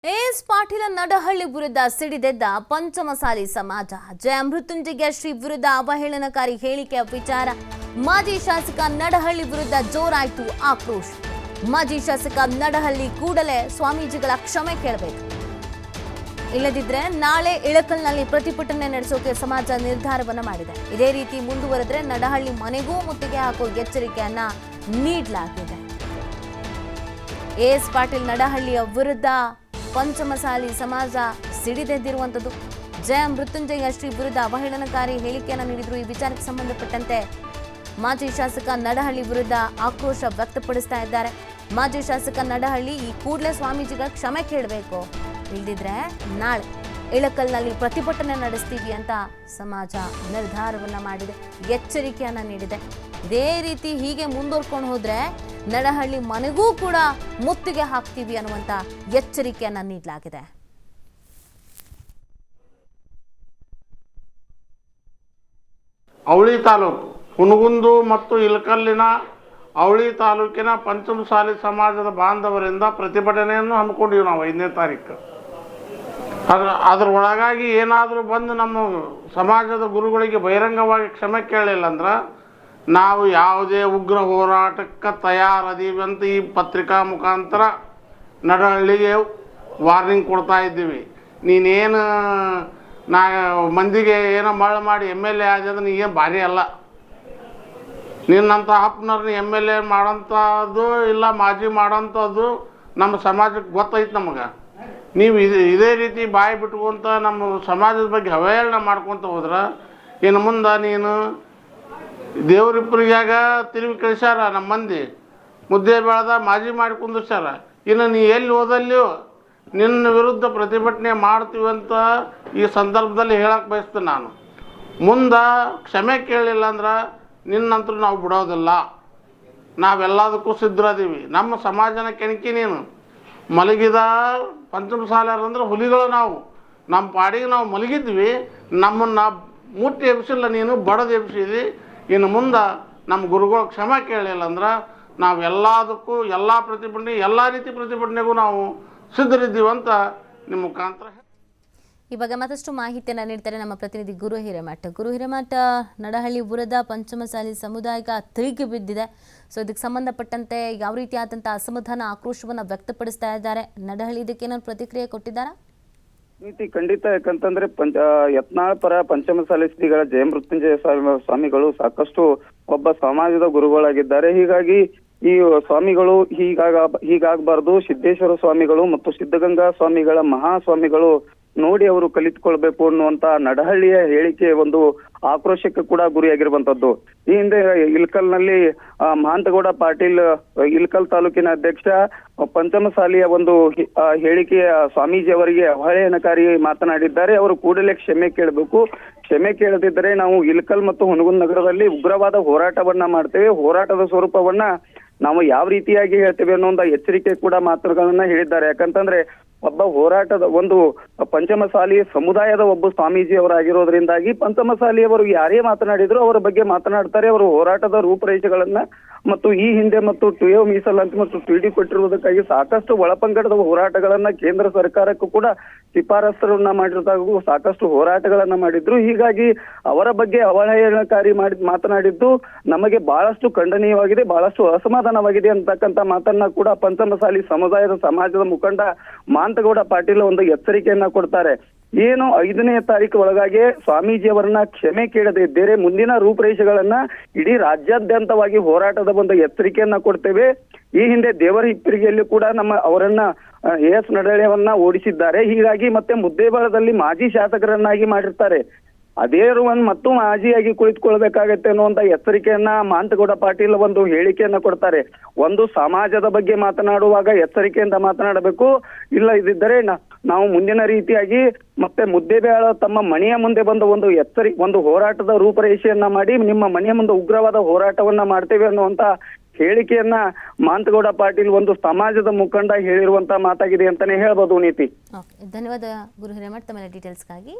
S Patil Nadahalli ವಿರುದ್ಧ ಸಿಡಿದೆದ್ದ ಪಂಚಮಸಾಲಿ ಸಮಾಜ. ಜಯಮೃತ್ಯುಂಜಯ ಶ್ರೀ ವಿರುದ್ಧ ಅವಹೇಳನಕಾರಿ ಹೇಳಿಕೆಯ ವಿಚಾರ. ಮಾಜಿ ಶಾಸಕ ನಡಹಳ್ಳಿ ವಿರುದ್ಧ ಜೋರಾಯಿತು ಆಕ್ರೋಶ. ಮಾಜಿ ಶಾಸಕ ನಡಹಳ್ಳಿ ಕೂಡಲೇ ಸ್ವಾಮೀಜಿಗಳ ಕ್ಷಮೆ ಕೇಳಬೇಕು, ಇಲ್ಲದಿದ್ರೆ ನಾಳೆ ಇಳಕಲ್ನಲ್ಲಿ ಪ್ರತಿಭಟನೆ ನಡೆಸೋಕೆ ಸಮಾಜ ನಿರ್ಧಾರವನ್ನ ಮಾಡಿದೆ. ಇದೇ ರೀತಿ ಮುಂದುವರೆದ್ರೆ ನಡಹಳ್ಳಿ ಮನೆಗೂ ಮುತ್ತಿಗೆ ಹಾಕೋ ಎಚ್ಚರಿಕೆಯನ್ನ ನೀಡಲಾಗಿದೆ. ಎಸ್ ಪಾಟೀಲ್ ನಡಹಳ್ಳಿಯ ವಿರುದ್ಧ ಪಂಚಮಸಾಲಿ ಸಮಾಜ ಸಿಡಿದೆದ್ದಿರುವಂಥದ್ದು. ಜಯಮೃತ್ಯುಂಜಯ ಶ್ರೀ ವಿರುದ್ಧ ಅವಹೇಳನಕಾರಿ ಹೇಳಿಕೆಯನ್ನು ನೀಡಿದ್ರು. ಈ ವಿಚಾರಕ್ಕೆ ಸಂಬಂಧಪಟ್ಟಂತೆ ಮಾಜಿ ಶಾಸಕ ನಡಹಳ್ಳಿ ವಿರುದ್ಧ ಆಕ್ರೋಶ ವ್ಯಕ್ತಪಡಿಸ್ತಾ ಇದ್ದಾರೆ. ಮಾಜಿ ಶಾಸಕ ನಡಹಳ್ಳಿ ಈ ಕೂಡಲೇ ಸ್ವಾಮೀಜಿಗಳ ಕ್ಷಮೆ ಕೇಳಬೇಕು, ಇಲ್ದಿದ್ರೆ ನಾಳೆ ಇಳಕಲ್ನಲ್ಲಿ ಪ್ರತಿಭಟನೆ ನಡೆಸ್ತೀವಿ ಅಂತ ಸಮಾಜ ನಿರ್ಧಾರವನ್ನ ಮಾಡಿದೆ, ಎಚ್ಚರಿಕೆಯನ್ನ ನೀಡಿದೆ. ಇದೇ ರೀತಿ ಹೀಗೆ ಮುಂದುವರ್ಕೊಂಡು ಹೋದ್ರೆ ನಡಹಳ್ಳಿ ಮನೆಗೂ ಕೂಡ ಮುತ್ತಿಗೆ ಹಾಕ್ತೀವಿ ಅನ್ನುವಂತ ಎಚ್ಚರಿಕೆಯನ್ನ ನೀಡಲಾಗಿದೆ. ಅವಳಿ ತಾಲೂಕು ಹುನಗುಂದ ಮತ್ತು ಇಳಕಲ್ಲಿನ ಅವಳಿ ತಾಲೂಕಿನ ಪಂಚಮಸಾಲಿ ಸಮಾಜದ ಬಾಂಧವರಿಂದ ಪ್ರತಿಭಟನೆಯನ್ನು ಹಮ್ಮಿಕೊಂಡಿವಿ ನಾವು 5ನೇ ತಾರೀಕು. ಅದ್ರ ಒಳಗಾಗಿ ಏನಾದರೂ ಬಂದು ನಮ್ಮ ಸಮಾಜದ ಗುರುಗಳಿಗೆ ಬಹಿರಂಗವಾಗಿ ಕ್ಷಮೆ ಕೇಳಲಿಲ್ಲ ಅಂದ್ರೆ ನಾವು ಯಾವುದೇ ಉಗ್ರ ಹೋರಾಟಕ್ಕೆ ತಯಾರದೀವಿ ಅಂತ ಈ ಪತ್ರಿಕಾ ಮುಖಾಂತರ ನಡಹಳ್ಳಿಗೆ ವಾರ್ನಿಂಗ್ ಕೊಡ್ತಾ ಇದ್ದೀವಿ. ನೀನೇನು ಮಂದಿಗೆ ಏನೋ ಮಳ ಮಾಡಿ MLA ಆದ್ರೆ ನೀಗೇನು ಭಾರಿ ಅಲ್ಲ. ನಿನ್ನಂಥ ಅಪ್ಪನವ್ರನ್ನ MLA ಮಾಡೋಂಥದ್ದು ಇಲ್ಲ ಮಾಜಿ ಮಾಡೋಂಥದ್ದು ನಮ್ಮ ಸಮಾಜಕ್ಕೆ ಗೊತ್ತೈತೆ ನಮಗೆ. ನೀವು ಇದೇ ರೀತಿ ಬಾಯಿ ಬಿಟ್ಕೊಂತ ನಮ್ಮ ಸಮಾಜದ ಬಗ್ಗೆ ಅವಹೇಳನ ಮಾಡ್ಕೊತ ಹೋದ್ರೆ ಇನ್ನು ಮುಂದೆ ನೀನು ದೇವರಿಬ್ಬರಿಗಾಗ ತಿರುಗಿ ಕಳಿಸ್ಯಾರ. ನಮ್ಮ ಮಂದಿ ಮುದ್ದೆ ಬೆಳೆದ ಮಾಜಿ ಮಾಡಿ ಕುಂದಿಸ್ಯಾರ. ಇನ್ನು ನೀ ಎಲ್ಲಿ ಹೋದಲ್ಲಿಯೂ ನಿನ್ನ ವಿರುದ್ಧ ಪ್ರತಿಭಟನೆ ಮಾಡ್ತೀವಿ ಅಂತ ಈ ಸಂದರ್ಭದಲ್ಲಿ ಹೇಳಕ್ಕೆ ಬಯಸ್ತೇನೆ ನಾನು. ಮುಂದೆ ಕ್ಷಮೆ ಕೇಳಲಿಲ್ಲ ಅಂದ್ರೆ ನಿನ್ನಂತರೂ ನಾವು ಬಿಡೋದಿಲ್ಲ. ನಾವೆಲ್ಲದಕ್ಕೂ ಸಿದ್ಧರದೀವಿ. ನಮ್ಮ ಸಮಾಜನ ಕೆಣಕಿ ನೀನು ಮಲಗಿದ ಪಂಚಮಸಾಲಿಯರು ಅಂದ್ರೆ ಹುಲಿಗಳು ನಾವು. ನಮ್ಮ ಪಾಡಿಗೆ ನಾವು ಮಲಗಿದ್ವಿ, ನಮ್ಮನ್ನು ಮುಟ್ಟಿ ಎಬ್ಸಿಲ್ಲ, ನೀನು ಬಡದು ಎಬ್ಸಿದಿ. ಇನ್ನು ಮುಂದೆ ನಮ್ಮ ಗುರುಗಳು ಕ್ಷಮೆ ಕೇಳಲಿಲ್ಲ ಅಂದ್ರೆ ನಾವು ಎಲ್ಲದಕ್ಕೂ ಎಲ್ಲ ಪ್ರತಿಭಟನೆ ಎಲ್ಲ ರೀತಿ ಪ್ರತಿಭಟನೆಗೂ ನಾವು ಸಿದ್ಧರಿದ್ದೀವಂತ ನಿಮ್ಮ ಮುಖಾಂತರ. ಈ ಬಗ್ಗೆ ಮತ್ತಷ್ಟು ಮಾಹಿತಿಯನ್ನು ನೀಡ್ತಾರೆ ನಮ್ಮ ಪ್ರತಿನಿಧಿ ಗುರು ಹಿರೇಮಠ. ಗುರು ಹಿರೇಮಠ, ನಡಹಳ್ಳಿ ವಿರುದ್ಧ ಪಂಚಮಸಾಲಿ ಸಮುದಾಯಕ್ಕೆ ತಿರುಗಿ ಬಿದ್ದಿದೆ. ಸೊ ಇದಕ್ಕೆ ಸಂಬಂಧಪಟ್ಟಂತೆ ಯಾವ ರೀತಿಯಾದಂಥ ಅಸಮಾಧಾನ ಆಕ್ರೋಶವನ್ನು ವ್ಯಕ್ತಪಡಿಸ್ತಾ ಇದ್ದಾರೆ. ನಡಹಳ್ಳಿ ಇದಕ್ಕೆ ಏನಾದ್ರು ಪ್ರತಿಕ್ರಿಯೆ ಕೊಟ್ಟಿದ್ದಾರಾ? ನೀತಿ ಖಂಡಿತ. ಯಾಕಂತಂದ್ರೆ ಯತ್ನಾಳ್ ಪರ ಪಂಚಮಸಾಲಿ ಶ್ರೀಗಳ ಜಯಮೃತ್ಯುಂಜಯ ಸ್ವಾಮಿಗಳು ಸಾಕಷ್ಟು ಒಬ್ಬ ಸಮಾಜದ ಗುರುಗಳಾಗಿದ್ದಾರೆ. ಹೀಗಾಗಿ ಈ ಸ್ವಾಮಿಗಳು ಹೀಗಾಗಬಾರ್ದು. ಸಿದ್ದೇಶ್ವರ ಸ್ವಾಮಿಗಳು ಮತ್ತು ಸಿದ್ಧಗಂಗಾ ಸ್ವಾಮಿಗಳ ಮಹಾಸ್ವಾಮಿಗಳು ನೋಡಿ ಅವರು ಕಲಿತುಕೊಳ್ಬೇಕು ಅನ್ನುವಂತ ನಡಹಳ್ಳಿಯ ಹೇಳಿಕೆ ಒಂದು ಆಕ್ರೋಶಕ್ಕೆ ಕೂಡ ಗುರಿಯಾಗಿರುವಂತದ್ದು. ಈ ಹಿಂದೆ ಇಳಕಲ್ನಲ್ಲಿ ಮಹಾಂತಗೌಡ ಪಾಟೀಲ್ ಇಳಕಲ್ ತಾಲೂಕಿನ ಅಧ್ಯಕ್ಷ ಪಂಚಮಸಾಲಿಯ ಒಂದು ಹೇಳಿಕೆಯ ಸ್ವಾಮೀಜಿ ಅವರಿಗೆ ಅವಹೇಳನಕಾರಿ ಮಾತನಾಡಿದ್ದಾರೆ. ಅವರು ಕೂಡಲೇ ಕ್ಷಮೆ ಕೇಳಬೇಕು. ಕ್ಷಮೆ ಕೇಳದಿದ್ದರೆ ನಾವು ಇಳಕಲ್ ಮತ್ತು ಹುನಗುಂದ ನಗರದಲ್ಲಿ ಉಗ್ರವಾದ ಹೋರಾಟವನ್ನ ಮಾಡ್ತೇವೆ. ಹೋರಾಟದ ಸ್ವರೂಪವನ್ನ ನಾವು ಯಾವ ರೀತಿಯಾಗಿ ಹೇಳ್ತೇವೆ ಅನ್ನೋ ಒಂದು ಎಚ್ಚರಿಕೆ ಕೂಡ ಮಾತುಗಳನ್ನ ಹೇಳಿದ್ದಾರೆ. ಯಾಕಂತಂದ್ರೆ ಒಬ್ಬ ಹೋರಾಟದ ಒಂದು ಪಂಚಮಸಾಲಿ ಸಮುದಾಯದ ಒಬ್ಬ ಸ್ವಾಮೀಜಿ ಅವರಾಗಿರೋದ್ರಿಂದಾಗಿ ಪಂಚಮಸಾಲಿಯವರು ಯಾರೇ ಮಾತನಾಡಿದ್ರು ಅವರ ಬಗ್ಗೆ ಮಾತನಾಡ್ತಾರೆ. ಅವರು ಹೋರಾಟದ ರೂಪರೇಷೆಗಳನ್ನ ಮತ್ತು ಈ ಹಿಂದೆ ಮತ್ತು TO ಮೀಸಲಾತಿ ಮತ್ತು TD ಕೊಟ್ಟಿರುವುದಕ್ಕಾಗಿ ಸಾಕಷ್ಟು ಒಳಪಂಗಡದ ಹೋರಾಟಗಳನ್ನ ಕೇಂದ್ರ ಸರ್ಕಾರಕ್ಕೂ ಕೂಡ ಶಿಫಾರಸನ್ನ ಮಾಡಿರೋದಾಗೂ ಸಾಕಷ್ಟು ಹೋರಾಟಗಳನ್ನ ಮಾಡಿದ್ರು. ಹೀಗಾಗಿ ಅವರ ಬಗ್ಗೆ ಅವಹೇಳನಕಾರಿ ಮಾತನಾಡಿದ್ದು ನಮಗೆ ಬಹಳಷ್ಟು ಖಂಡನೀಯವಾಗಿದೆ, ಬಹಳಷ್ಟು ಅಸಮಾಧಾನವಾಗಿದೆ ಅಂತಕ್ಕಂಥ ಮಾತನ್ನ ಕೂಡ ಪಂಚಮಸಾಲಿ ಸಮಾಜದ ಮುಖಂಡ ಮಹಾಂತಗೌಡ ಪಾಟೀಲ್ ಒಂದು ಎಚ್ಚರಿಕೆಯನ್ನ ಕೊಡ್ತಾರೆ. ಏನು 5ನೇ ತಾರೀಕು ಒಳಗಾಗಿ ಸ್ವಾಮೀಜಿಯವರನ್ನ ಕ್ಷಮೆ ಕೇಳದೆ ಇದ್ದರೆ ಮುಂದಿನ ರೂಪರೇಷೆಗಳನ್ನ ಇಡೀ ರಾಜ್ಯಾದ್ಯಂತವಾಗಿ ಹೋರಾಟದ ಒಂದು ಎಚ್ಚರಿಕೆಯನ್ನ ಕೊಡ್ತೇವೆ. ಈ ಹಿಂದೆ ದೇವರಹಿಪ್ಪರಿಗೆಯಲ್ಲಿ ಕೂಡ ಅವರನ್ನ AS ನಡಹಳ್ಳಿಯವನ್ನ ಓಡಿಸಿದ್ದಾರೆ. ಹೀಗಾಗಿ ಮತ್ತೆ ಮುದ್ದೇಬಿಹಾಳದಲ್ಲಿ ಮಾಜಿ ಶಾಸಕರನ್ನಾಗಿ ಮಾಡಿರ್ತಾರೆ. ಅದೇ ಮತ್ತು ಮಾಜಿಯಾಗಿ ಕುಳಿತುಕೊಳ್ಬೇಕಾಗತ್ತೆ ಅನ್ನುವಂತ ಎಚ್ಚರಿಕೆಯನ್ನ ಮಹಾಂತಗೌಡ ಪಾಟೀಲ್ ಒಂದು ಹೇಳಿಕೆಯನ್ನ ಕೊಡ್ತಾರೆ. ಒಂದು ಸಮಾಜದ ಬಗ್ಗೆ ಮಾತನಾಡುವಾಗ ಎಚ್ಚರಿಕೆಯಿಂದ ಮಾತನಾಡಬೇಕು. ಇಲ್ಲ ಇದ್ದಿದ್ದರೆ ನಾವು ಮುಂದಿನ ರೀತಿಯಾಗಿ ಮತ್ತೆ ಮುದ್ದೇಬಿಹಾಳ ತಮ್ಮ ಮನೆಯ ಮುಂದೆ ಬಂದ ಒಂದು ಹೋರಾಟದ ರೂಪರೇಷೆಯನ್ನ ಮಾಡಿ ನಿಮ್ಮ ಮನೆಯ ಮುಂದೆ ಉಗ್ರವಾದ ಹೋರಾಟವನ್ನ ಮಾಡ್ತೇವೆ ಅನ್ನುವಂತ ಹೇಳಿಕೆಯನ್ನ ಮಹಾಂತಗೌಡ ಪಾಟೀಲ್ ಒಂದು ಸಮಾಜದ ಮುಖಂಡ ಹೇಳಿರುವಂತ ಮಾತಾಗಿದೆ ಅಂತಾನೆ ಹೇಳ್ಬೋದು. ನೀತಿ. ಧನ್ಯವಾದ ಗುರು ಹಿರೇಮಠ ತಮ್ಮ ಡೀಟೇಲ್ಸ್ಗಾಗಿ.